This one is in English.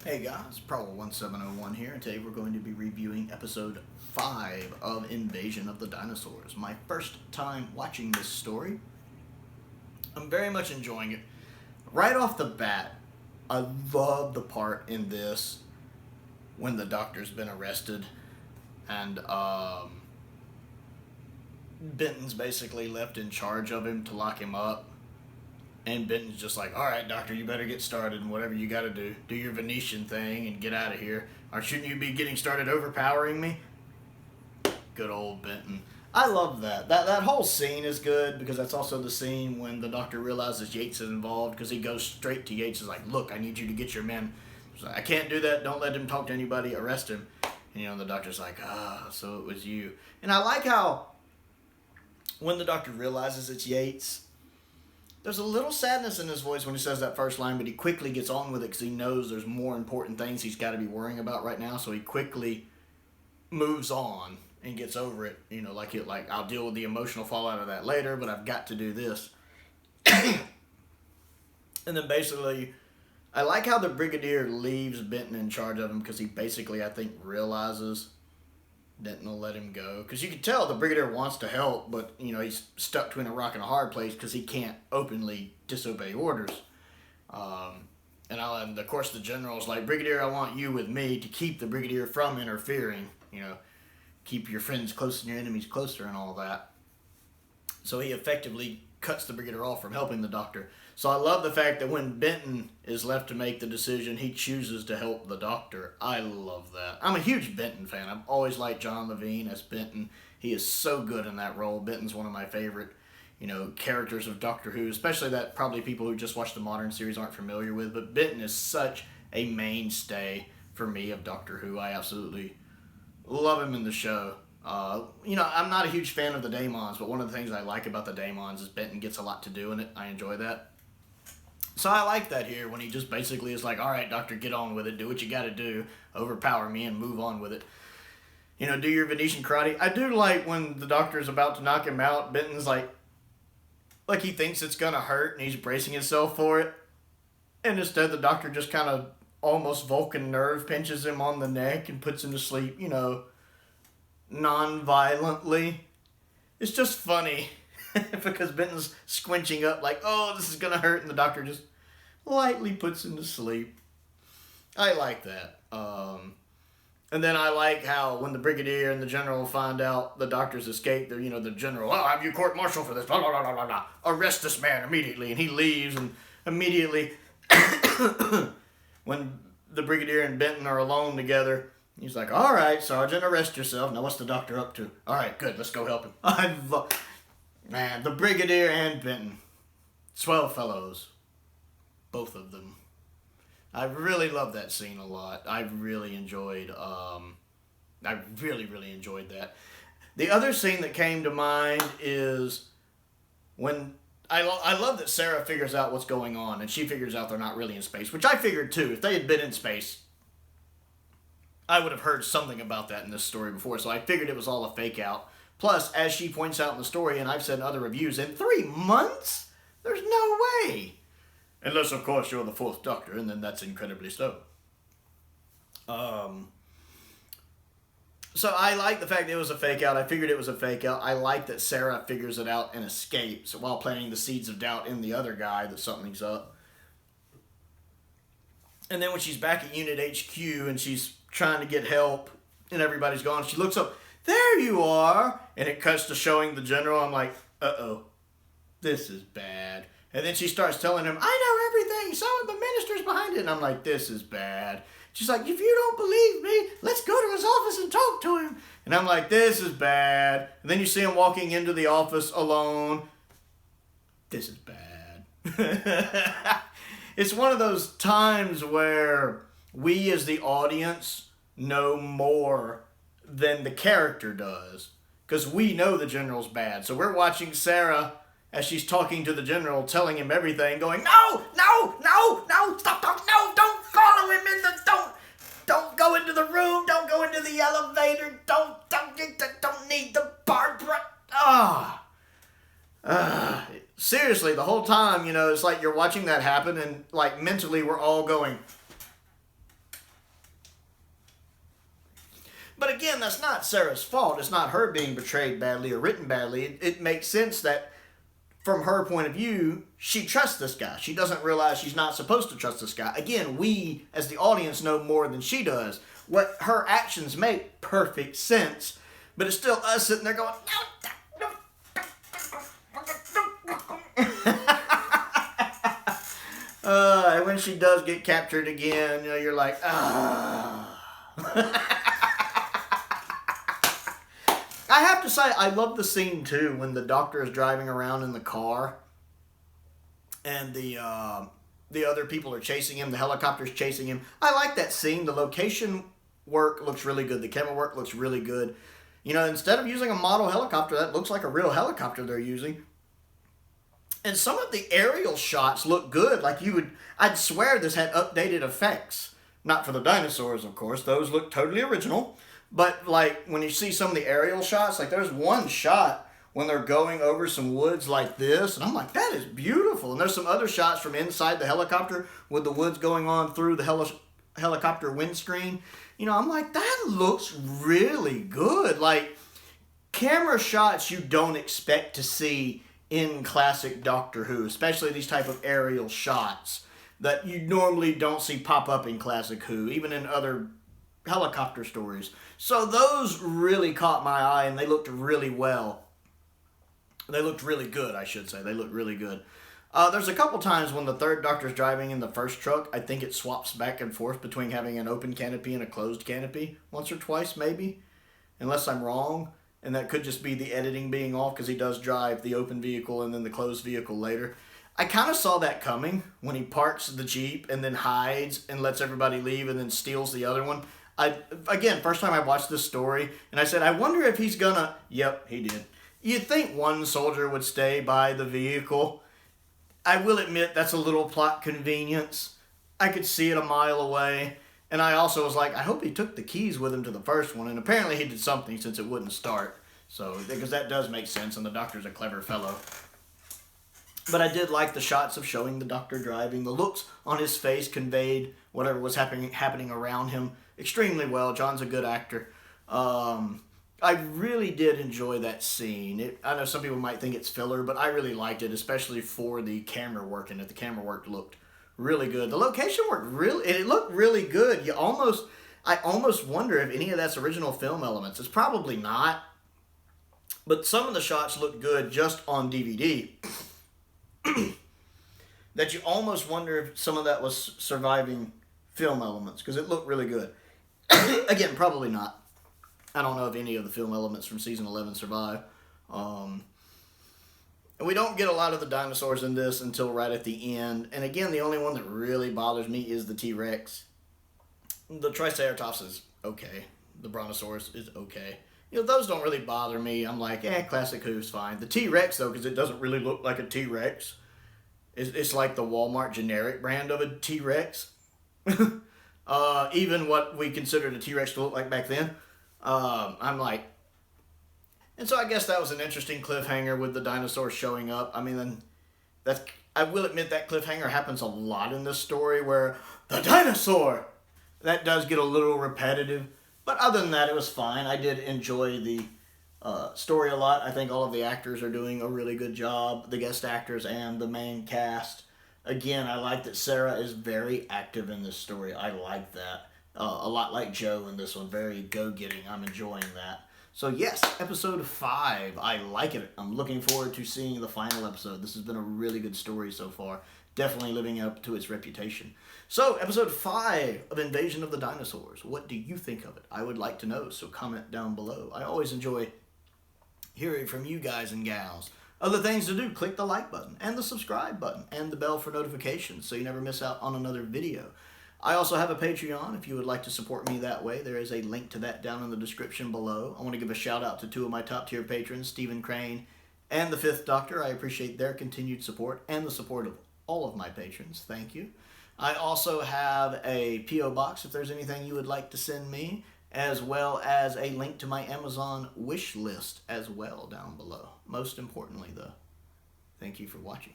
Hey guys, Prowl 1701 here, and today we're going to be reviewing episode 5 of Invasion of the Dinosaurs. My first time watching this story. I'm very much enjoying it. Right off the bat, I love the part in this when the doctor's been arrested and Benton's basically left in charge of him to lock him up. And Benton's just like, all right, doctor, you better get started and whatever you got to do. Do your Venetian thing and get out of here. Or shouldn't you be getting started overpowering me? Good old Benton. I love that. That whole scene is good because that's also the scene when the doctor realizes Yates is involved because he goes straight to Yates and is like, look, I need you to get your men. He's like, I can't do that. Don't let him talk to anybody. Arrest him. And, the doctor's like, so it was you. And I like how when the doctor realizes it's Yates, there's a little sadness in his voice when he says that first line, but he quickly gets on with it because he knows there's more important things he's got to be worrying about right now. So he quickly moves on and gets over it. Like I'll deal with the emotional fallout of that later, but I've got to do this. And then basically, I like how the Brigadier leaves Benton in charge of him because he basically, I think, realizes Benton will let him go. Because you can tell the Brigadier wants to help, but, he's stuck between a rock and a hard place because he can't openly disobey orders. And of course, the General's like, Brigadier, I want you with me to keep the Brigadier from interfering. Keep your friends close and your enemies closer and all that. So he effectively cuts the Brigadier off from helping the doctor. So I love the fact that when Benton is left to make the decision, he chooses to help the doctor. I love that. I'm a huge Benton fan. I've always liked John Levine as Benton. He is so good in that role. Benton's one of my favorite, characters of Doctor Who, especially that probably people who just watch the modern series aren't familiar with. But Benton is such a mainstay for me of Doctor Who. I absolutely love him in the show. I'm not a huge fan of the Daemons, but one of the things I like about the Daemons is Benton gets a lot to do in it. I enjoy that. So I like that here when he just basically is like, all right, doctor, get on with it. Do what you got to do. Overpower me and move on with it. Do your Venetian karate. I do like when the doctor is about to knock him out, Benton's like he thinks it's going to hurt and he's bracing himself for it. And instead the doctor just kind of almost Vulcan nerve pinches him on the neck and puts him to sleep, non-violently. It's just funny. Because Benton's squinching up like, oh, this is going to hurt, and the doctor just lightly puts him to sleep. I like that. And then I like how when the Brigadier and the General find out the doctor's escaped, the General, I'll have you court-martial for this, blah, blah, blah, blah, blah. Arrest this man immediately. And he leaves, and immediately, when the Brigadier and Benton are alone together, he's like, all right, Sergeant, arrest yourself. Now, what's the doctor up to? All right, good, let's go help him. Man, the Brigadier and Benton. Swell fellows. Both of them. I really love that scene a lot. I really enjoyed that. The other scene that came to mind is when I love that Sarah figures out what's going on, and she figures out they're not really in space, which I figured too. If they had been in space, I would have heard something about that in this story before, so I figured it was all a fake out. Plus, as she points out in the story, and I've said in other reviews, in 3 months? There's no way. Unless, of course, you're the 4th Doctor, and then that's incredibly so. So I like the fact that it was a fake out. I figured it was a fake out. I like that Sarah figures it out and escapes while planting the seeds of doubt in the other guy that something's up. And then when she's back at Unit HQ and she's trying to get help and everybody's gone, she looks up, there you are! And it cuts to showing the General. I'm like, uh-oh, this is bad. And then she starts telling him, I know everything, so are the ministers behind it. And I'm like, this is bad. She's like, if you don't believe me, let's go to his office and talk to him. And I'm like, this is bad. And then you see him walking into the office alone. This is bad. It's one of those times where we as the audience know more than the character does. Because we know the General's bad. So we're watching Sarah as she's talking to the General, telling him everything, going, no, stop, no, don't follow him don't go into the room, don't go into the elevator, don't need the Barbara. Seriously, the whole time, it's like you're watching that happen and like mentally we're all going, But again, that's not Sarah's fault. It's not her being portrayed badly or written badly. It makes sense that from her point of view, she trusts this guy. She doesn't realize she's not supposed to trust this guy. Again, we, as the audience, know more than she does. What her actions make perfect sense, but it's still us sitting there going, no. And when she does get captured again, you're like, ah. I have to say, I love the scene too when the doctor is driving around in the car and the other people are chasing him, the helicopter's chasing him. I like that scene. The location work looks really good. The camera work looks really good. Instead of using a model helicopter, that looks like a real helicopter they're using. And some of the aerial shots look good. I'd swear this had updated effects. Not for the dinosaurs, of course. Those look totally original. But, when you see some of the aerial shots, there's one shot when they're going over some woods like this, and I'm like, that is beautiful. And there's some other shots from inside the helicopter with the woods going on through the helicopter windscreen. I'm like, that looks really good. Camera shots you don't expect to see in classic Doctor Who, especially these type of aerial shots that you normally don't see pop up in classic Who, even in other helicopter stories. So those really caught my eye, and they looked really well. They looked really good, I should say. They looked really good. There's a couple times when the third Doctor's driving in the first truck, I think it swaps back and forth between having an open canopy and a closed canopy. Once or twice, maybe. Unless I'm wrong. And that could just be the editing being off, because he does drive the open vehicle and then the closed vehicle later. I kind of saw that coming when he parks the Jeep and then hides and lets everybody leave and then steals the other one. First time I watched this story, and I said, I wonder if he's gonna... Yep, he did. You'd think one soldier would stay by the vehicle. I will admit that's a little plot convenience. I could see it a mile away. And I also was like, I hope he took the keys with him to the first one. And apparently he did something since it wouldn't start. So, because that does make sense, and the Doctor's a clever fellow. But I did like the shots of showing the Doctor driving. The looks on his face conveyed whatever was happening around him extremely well. John's a good actor. I really did enjoy that scene. I know some people might think it's filler, but I really liked it, especially for the camera work in it. The camera work looked really good. The location work it looked really good. I almost wonder if any of that's original film elements. It's probably not. But some of the shots look good just on DVD. That you almost wonder if some of that was surviving film elements, because it looked really good. Again, probably not. I don't know if any of the film elements from season 11 survive. And we don't get a lot of the dinosaurs in this until right at the end. And again, the only one that really bothers me is the T-Rex. The Triceratops is okay. The Brontosaurus is okay. Those don't really bother me. I'm like, classic Who's fine. The T-Rex, though, because it doesn't really look like a T-Rex. It's like the Walmart generic brand of a T-Rex. Even what we considered a T-Rex to look like back then. I'm like... And so I guess that was an interesting cliffhanger with the dinosaurs showing up. I mean, I will admit that cliffhanger happens a lot in this story, where the dinosaur! That does get a little repetitive. But other than that, it was fine. I did enjoy the story a lot. I think all of the actors are doing a really good job. The guest actors and the main cast. Again, I like that Sarah is very active in this story. I like that. A lot like Joe in this one. Very go-getting. I'm enjoying that. So yes, episode 5. I like it. I'm looking forward to seeing the final episode. This has been a really good story so far. Definitely living up to its reputation. So, episode 5 of Invasion of the Dinosaurs. What do you think of it? I would like to know, so comment down below. I always enjoy hearing from you guys and gals. Other things to do, click the like button and the subscribe button and the bell for notifications so you never miss out on another video. I also have a Patreon if you would like to support me that way. There is a link to that down in the description below. I want to give a shout out to 2 of my top tier patrons, Stephen Crane and the 5th Doctor. I appreciate their continued support and the support of all of my patrons. Thank you. I also have a P.O. box if there's anything you would like to send me, as well as a link to my Amazon wish list as well down below. Most importantly, though, thank you for watching.